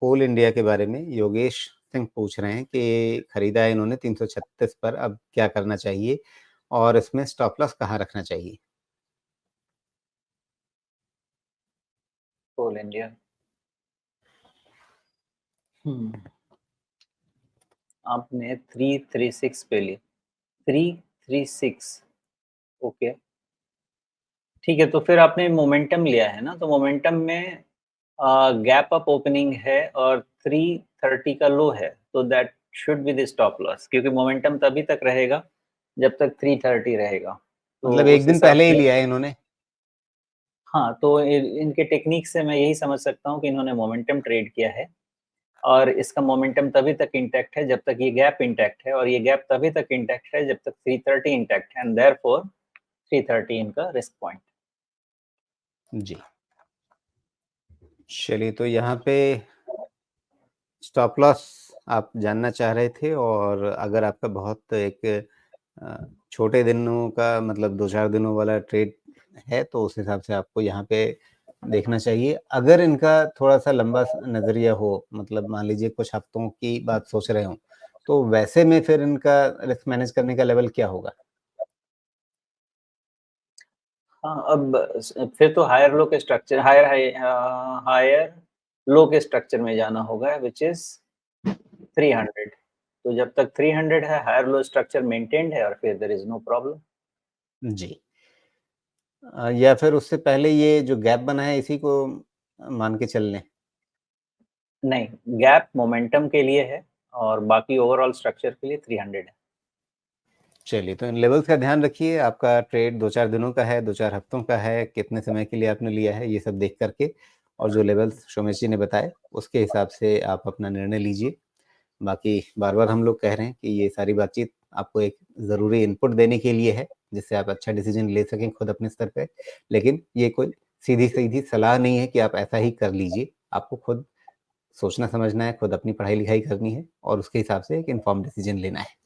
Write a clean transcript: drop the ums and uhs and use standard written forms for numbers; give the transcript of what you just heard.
कोल India के बारे में योगेश सिंह पूछ रहे हैं कि खरीदा है इन्होंने 336 पर, अब क्या करना चाहिए और इसमें स्टॉप लॉस कहाँ रखना चाहिए? कोल इंडिया। आपने 336 पे ली, 336, ओके। ठीक है, तो फिर आपने मोमेंटम लिया है ना, तो मोमेंटम में गैप अप ओपनिंग है और 330 का लो है, तो that should be the stop loss, क्योंकि मोमेंटम तभी तक रहेगा जब तक 330 रहेगा। तो मतलब 1 उस दिन हिसाब पहले ही से लिया है इन्होंने? हाँ, तो इनके टेक्निक से मैं यही समझ सकता हूँ कि इन्होंने मोमेंटम ट्रेड किया है और इसका मोमेंटम तभी तक इंटैक्ट है जब तक ये गैप इंटैक्ट है, और ये गैप तभी तक इंटैक्ट है जब तक 330 इंटैक्ट है, एंड देयरफॉर 330 इनका रिस्क पॉइंट। जी। चलिए, तो यहाँ पे स्टॉप लॉस आप जानना चाह रहे थे, और अगर आपका बहुत एक छोटे दिनों का मतलब 2-4 दिनों वाला ट्रेड है, तो उस हिसाब से आपको यहाँ पे देखना चाहिए। अगर इनका थोड़ा-सा लंबा नज़रिया हो, मतलब मान लीजिए कुछ हफ्तों की बात सोच रहे हों, तो वैसे में फिर इनका रिस्क मैनेज करने का लेवल क्या होगा? हाँ, अब फिर तो हायर लो के स्ट्रक्चर, हायर लो के स्ट्रक्चर में जाना होगा, व्हिच इज़ 300। तो जब तक 300 है, हायर लो स्ट्रक्चर मेंटेन्ड है, और फिर देयर इज़ नो प्रॉब्लम। जी। या फिर उससे पहले ये जो गैप बना है, इसी को मान के चल लें? नहीं, गैप मोमेंटम के लिए है और बाकी ओवरऑल स्ट्रक्चर के लिए 300 है। चलिए, तो इन लेवल्स का ध्यान रखिए। आपका ट्रेड 2-4 दिनों का है, 2-4 हफ्तों का है, कितने समय के लिए आपने लिया है, ये सब देख कर के, और जो लेवल्स सोमेश जी ने बताए, उसके हिसाब से आप अपना निर्णय लीजिए। बाकी बार-बार हम लोग कह रहे हैं कि ये सारी बातचीत आपको एक ज़रूरी इनपुट देने के लिए है, जिससे आप अच्छा डिसीज़न ले सकें खुद अपने स्तर पे। लेकिन ये कोई सीधी-सीधी सलाह नहीं है कि आप ऐसा ही कर लीजिए। आपको खुद सोचना समझना है, खुद अपनी पढ़ाई-लिखाई करनी है और उसके हिसाब से एक इन्फॉर्म्ड डिसीज़न लेना है।